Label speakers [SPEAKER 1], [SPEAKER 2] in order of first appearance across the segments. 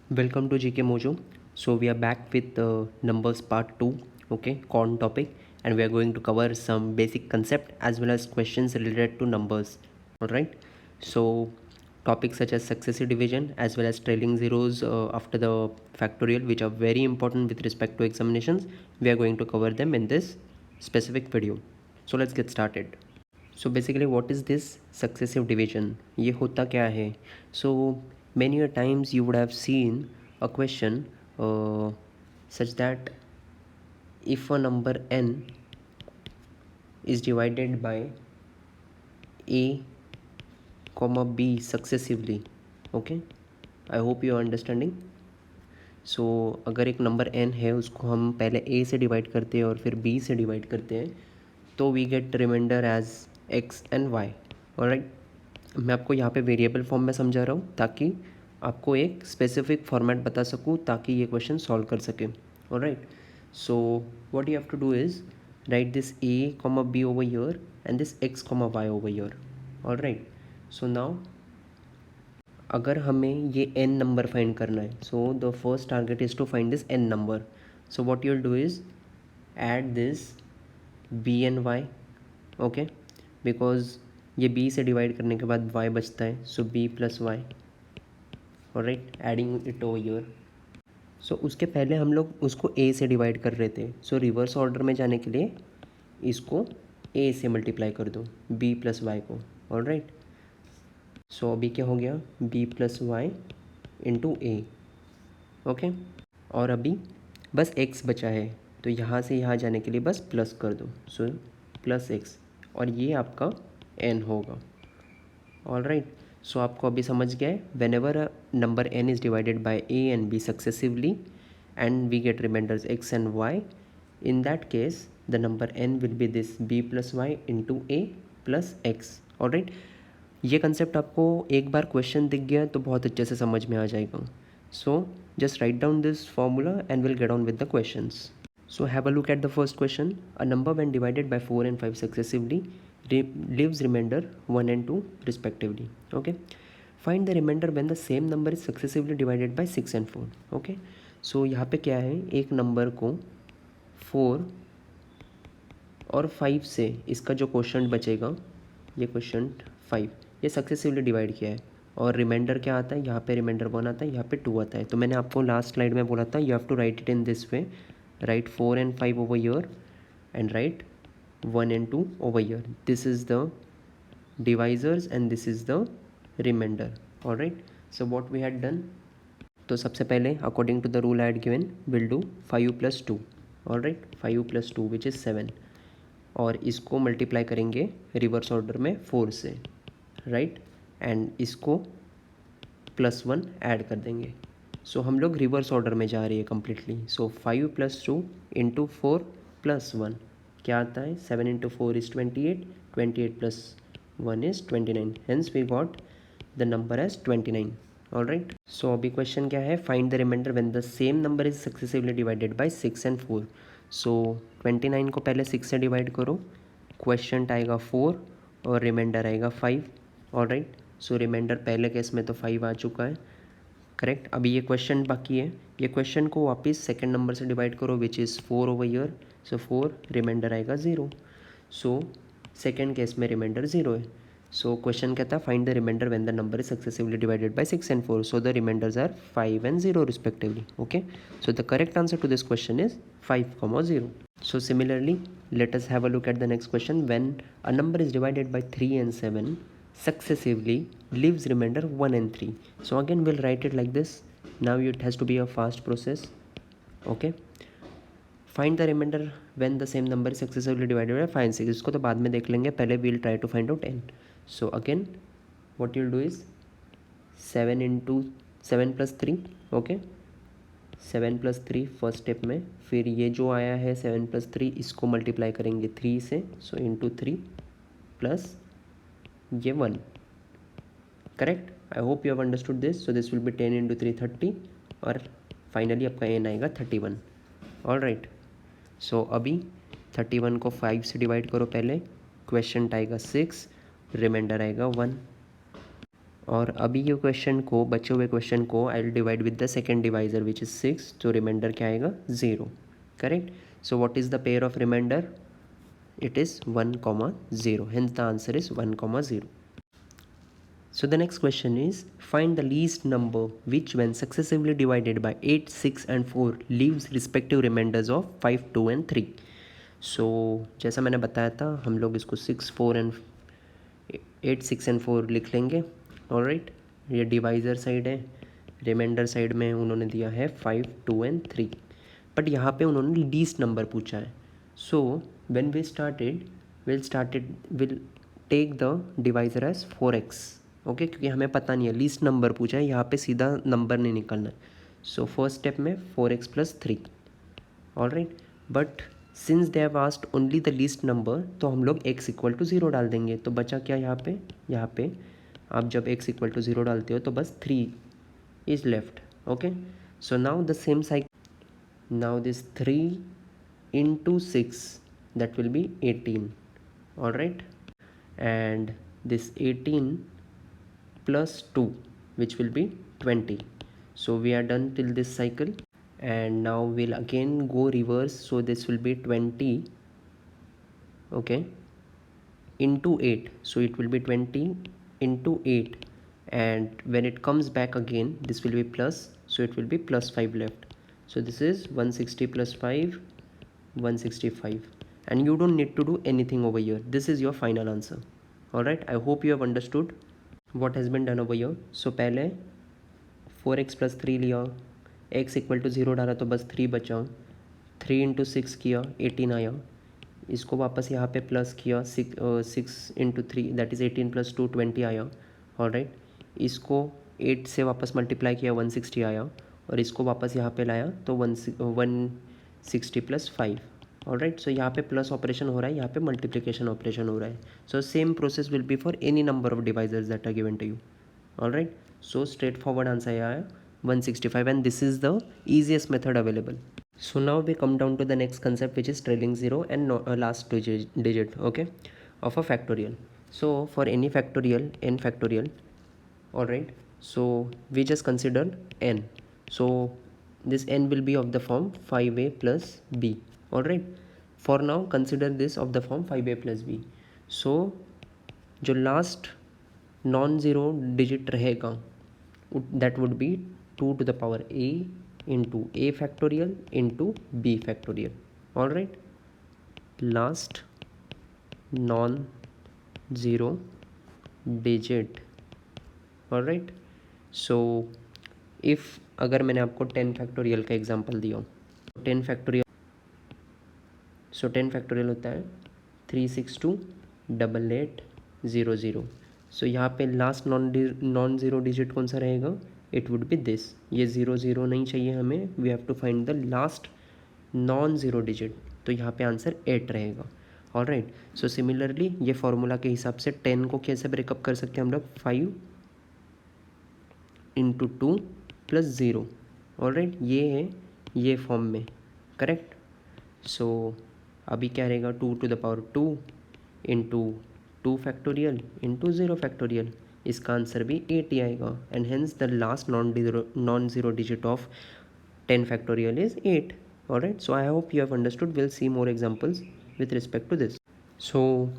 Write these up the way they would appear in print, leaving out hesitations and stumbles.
[SPEAKER 1] Welcome to GK Mojo. So we are back with numbers part 2, okay, corn topic, and we are going to cover some basic concept as well as questions related to numbers. All right. So topics such as successive division as well as trailing zeros after the factorial, which are very important with respect to examinations, we are going to cover them in this specific video. So let's get started. So basically what is this successive division? ये होता क्या है? So many a times you would have seen a question such that if a number n is divided by a comma b successively, okay, I hope you are understanding. सो अगर एक number n है उसको हम पहले a से divide करते हैं और फिर b से डिवाइड करते हैं तो we get remainder as x and y. Alright, मैं आपको यहाँ पे वेरिएबल फॉर्म में समझा रहा हूँ ताकि आपको एक स्पेसिफिक फॉर्मेट बता सकूँ ताकि ये क्वेश्चन सॉल्व कर सके. Alright, so what you have to do is write this a comma b over here and this x comma y over here. Alright, so now अगर हमें ये n नंबर फाइंड करना है, so the first target is to find this n number. So what you will do is add this b and y, okay, because ये b से divide करने के बाद y बचता है, so b plus Y. Alright, adding it over here. So उसके पहले हम लोग उसको a से डिवाइड कर रहे थे, सो रिवर्स ऑर्डर में जाने के लिए इसको a से मल्टीप्लाई कर दो b प्लस वाई को. ऑलराइट, सो अभी क्या हो गया b प्लस वाई इंटू ए. ओके, और अभी बस x बचा है तो यहाँ से यहाँ जाने के लिए बस प्लस कर दो, सो प्लस एक्स, और ये आपका n होगा. ऑलराइट, सो आपको अभी समझ गया है whenever number n is divided by a and b successively and we get remainders x and y, in that case the number n will be this b plus y into a plus x. Alright, ये concept आपको एक बार question दिख गया तो बहुत अच्छे से समझ में आ जाएगा. So just write down this formula and will get on with the questions. So have a look at the first question. A number when divided by 4 and 5 successively leaves remainder 1 and 2 respectively. Okay. Find the remainder when the same number is successively divided by 6 and 4. Okay. So यहाँ पे क्या है, एक number को 4 और 5 से इसका जो क्वेश्चन बचेगा, ये क्वेश्चन 5, ये सक्सेसिवली डिवाइड किया है और रिमाइंडर क्या आता है, यहाँ पे रिमाइंडर 1 आता है, यहाँ पे 2 आता है. तो मैंने आपको लास्ट स्लाइड में बोला था you have to write it in this way. Write 4 and 5 over here and write 1 and 2 over here. This is the divisors and this is the remainder. Alright, so what we had done, तो सबसे पहले according to the rule I had given we'll do 5 plus 2. Alright, 5 plus 2 which is 7, और इसको multiply करेंगे reverse order में 4 से, right, and इसको plus 1 add कर देंगे. सो हम लोग रिवर्स ऑर्डर में जा रही है completely. So 5 plus 2 into 4 plus 1 क्या आता है, 7 into 4 is 28, 28 plus 1 is 29, hence we got the number as 29. Alright, so अभी क्वेश्चन क्या है, find the remainder when the same number is successively divided by 6 and 4. So 29 को पहले 6 से divide करो, क्वेश्चन आएगा 4 और रिमाइंडर आएगा 5. ऑलराइट, सो रिमाइंडर पहले केस में तो 5 आ चुका है, करेक्ट. अभी ये क्वेश्चन बाकी है, ये क्वेश्चन को वापस सेकंड नंबर से डिवाइड करो which is 4 over here. So 4, remainder आएगा 0. सो सेकंड केस में रिमाइंडर 0 है. सो क्वेश्चन कहता है find the remainder when the number is successively divided by 6 and 4. So the remainders are 5 and 0 respectively. Okay, so the correct answer to this question is 5, 0. So similarly, let us have a look at the next question. When a number is divided by 3 and 7 successively leaves remainder 1 and 3. So again we'll write it like this. Now it has to be a fast process. Okay, find the remainder when the same number is successively divided by 5 and 6. इसको तो बाद में देख लेंगे, पहले we'll try to find out n. So again what you'll do is 7 into 7 plus 3. okay, 7 plus 3 first step में, फिर ये जो आया है 7 प्लस 3 इसको मल्टीप्लाई करेंगे 3 से, सो इंटू 3 प्लस ये 1. Correct, I hope you have understood this. So this will be 10 into 3 30, और फाइनली आपका एन आएगा 31. ऑलराइट, सो अभी 31 को 5 से डिवाइड करो पहले, क्वेश्चन आएगा 6, रिमाइंडर आएगा 1. और अभी ये क्वेश्चन को, बचे हुए क्वेश्चन को I will divide with the second divisor which is 6, तो रिमाइंडर क्या आएगा 0, correct. So what is the pair of remainder? It is 1, 0. Hence the answer is 1, 0. So the next question is, find the least number which when successively divided by 8, 6 and 4 leaves respective remainders of 5, 2 and 3. So जैसा मैंने बताया था, हम लोग इसको 6, 4 and 8, 6 and 4 लिख लेंगे. Alright, ये डिवाइज़र साइड है, रिमाइंडर साइड में उन्होंने दिया है 5, 2 and 3. बट यहाँ पे उन्होंने लीस्ट नंबर पूछा है. So when we started, we'll take the divisor as 4x. Okay, क्योंकि हमें पता नहीं है, लीस्ट नंबर पूछा है, यहाँ पे सीधा नंबर नहीं निकालना है. सो फर्स्ट स्टेप में 4x + 3. Alright, but since they have asked only the least number, तो हम लोग x = 0 डाल देंगे. तो बचा क्या यहाँ पे आप जब x = 0 डालते हो तो बस 3 is left. Okay, so now the same cycle. Now this 3 into 6, that will be 18. Alright, and this 18 plus 2, which will be 20. So we are done till this cycle, and now we'll again go reverse. So this will be 20, okay, into 8. So it will be 20 into 8, and when it comes back again, this will be plus, so it will be plus 5 left. So this is 160 plus 5, 165, and you don't need to do anything over here. This is your final answer. Alright, I hope you have understood what has been done over here. So पहले 4x + 3 लिया, x = 0 डाला तो बस 3 बचा, 3 × 6 किया, 18 आया. इसको वापस यहाँ पे प्लस किया, 6 × 3 दैट इज़ 18 + 2 20 आया. ऑलराइट, इसको 8 से वापस मल्टीप्लाई किया, 160 आया, और इसको वापस यहाँ पे लाया तो 160 + 5. ऑलराइट, सो यहाँ पे प्लस ऑपरेशन हो रहा है, यहाँ पे मल्टीप्लिकेशन ऑपरेशन हो रहा है. So same process will be for any number of divisors that are given to you. Alright, so straightforward answer आया 165, and this is the easiest method available. So now we come down to the next concept, which is trailing 0 and last digit, okay, of a factorial. So for any factorial, n factorial, alright, so we just consider n. So this n will be of the form 5a plus b. Alright, for now consider this of the form 5a plus b. So जो last non zero digit रहेगा that would be 2 to the power a into a factorial into b factorial. Alright, last non zero digit. Alright, so if अगर मैंने आपको 10 factorial का example दिया, 10 factorial, सो 10 factorial होता है 362 88 00. सो यहाँ पे लास्ट नॉन ज़ीरो डिजिट कौन सा रहेगा? It would be this. ये 0 नहीं चाहिए हमें, we have to find the last non zero digit, तो यहाँ पे आंसर 8 रहेगा. ऑलराइट, सो सिमिलरली ये फॉर्मूला के हिसाब से 10 को कैसे ब्रेकअप कर सकते हैं हम लोग? 5 × 2 + 0. ऑलराइट, ये है ये फॉर्म में, करेक्ट. सो अभी क्या रहेगा? 2 to the power 2 into 2 factorial into 0 factorial. इसका आंसर भी 8 ही आएगा, and hence the last non zero digit of 10 factorial is 8. Alright, so I hope you have understood. We'll see more examples with respect to this. So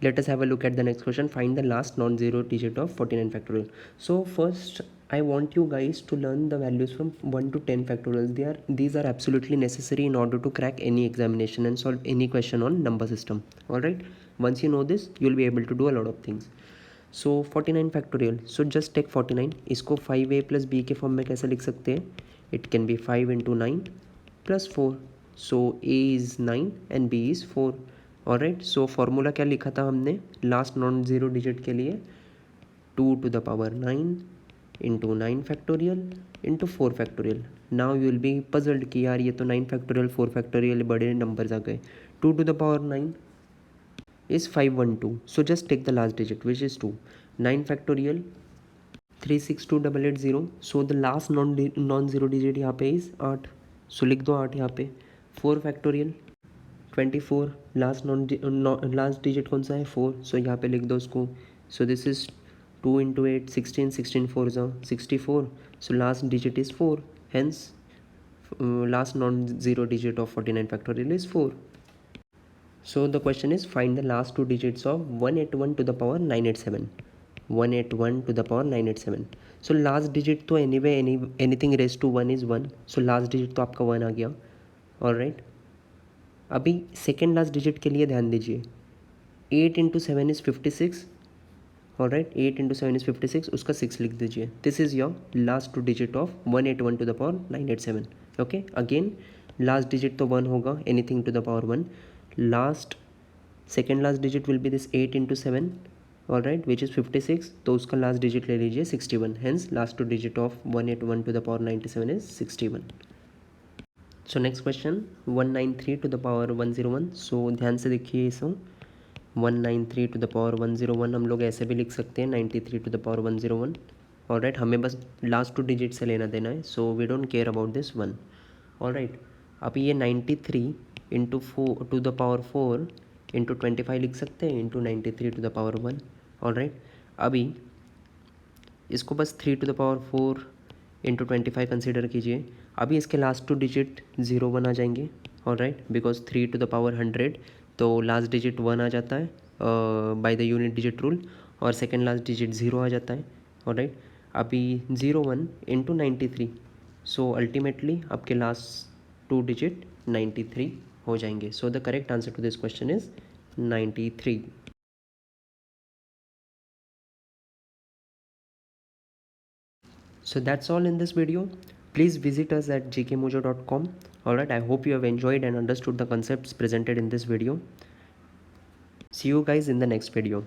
[SPEAKER 1] let us have a look at the next question. Find the last non-zero digit of 49 factorial. So first I want you guys to learn the values from 1 to 10 factorial. These are absolutely necessary in order to crack any examination and solve any question on number system. Alright, once you know this, you'll be able to do a lot of things. So 49 factorial. So just take 49. इसको 5a plus b के form में कैसे लिख सकते हैं? It can be 5 × 9 plus 4. So a is 9 and b is 4. Alright, so formula क्या लिखा था हमने लास्ट नॉन ज़ीरो डिजिट के लिए? 2 to the power 9 into 9 factorial into 4 factorial. Now you will be puzzled कि यार ये तो 9 factorial 4 factorial बड़े numbers आ गए. 2 to the power 9 is 512. So just take the last digit, which is 2. 9 factorial 362,880. So the last non-zero digit यहाँ पे is 8. So लिख दो 8 यहाँ पे. 4 factorial 24. लास्ट डिजिट कौन सा है? 4. सो यहाँ पे लिख दो उसको. So this is 2 into 8, 16, 16 4 is 64. So last digit is 4. Hence, last non-zero digit of 49 factorial is 4. So the question is, find the last two digits of 181 to the power 987. 181 to the power 987. So last digit तो anyway anything raised to 1 is 1. So last digit तो आपका 1 आ गया. Alright. अभी second last digit के लिए ध्यान दीजिए. 8 into 7 is 56. Alright, 8 into 7 is 56. उसका 6 लिख दीजिए. This is your last two digit of 181 to the power 987. Okay. Again, last digit तो 1 होगा. Anything to the power 1. Second last digit will be this 8 into 7. Alright, which is 56. तो उसका last digit ले लीजिए 61. Hence, last two digit of 181 to the power 97 is 61. So next question, 193 to the power 101. So ध्यान से देखिए इसको. 193 to the power 101 हम लोग ऐसे भी लिख सकते हैं 93 to the power 101. Alright, हमें बस last two digit से लेना देना है. So we don't care about this one. Alright, अभी ये 93 into 4 to the power 4 into 25 लिख सकते हैं into 93 to the power 1. Alright, अभी इसको बस 3 to the power 4 into 25 consider कीजिए. अभी इसके लास्ट टू डिजिट 0 1 आ जाएंगे. Alright, because 3 to the power 100 तो लास्ट डिजिट 1 आ जाता है by the unit digit rule, और सेकेंड लास्ट डिजिट 0 आ जाता है. ऑलराइट, अभी 0 1 into 93. सो अल्टीमेटली आपके लास्ट टू डिजिट 93 हो जाएंगे. So the correct answer to this question is 93. So that's all in this video. Please visit us at gkmojo.com. Alright, I hope you have enjoyed and understood the concepts presented in this video. See you guys in the next video.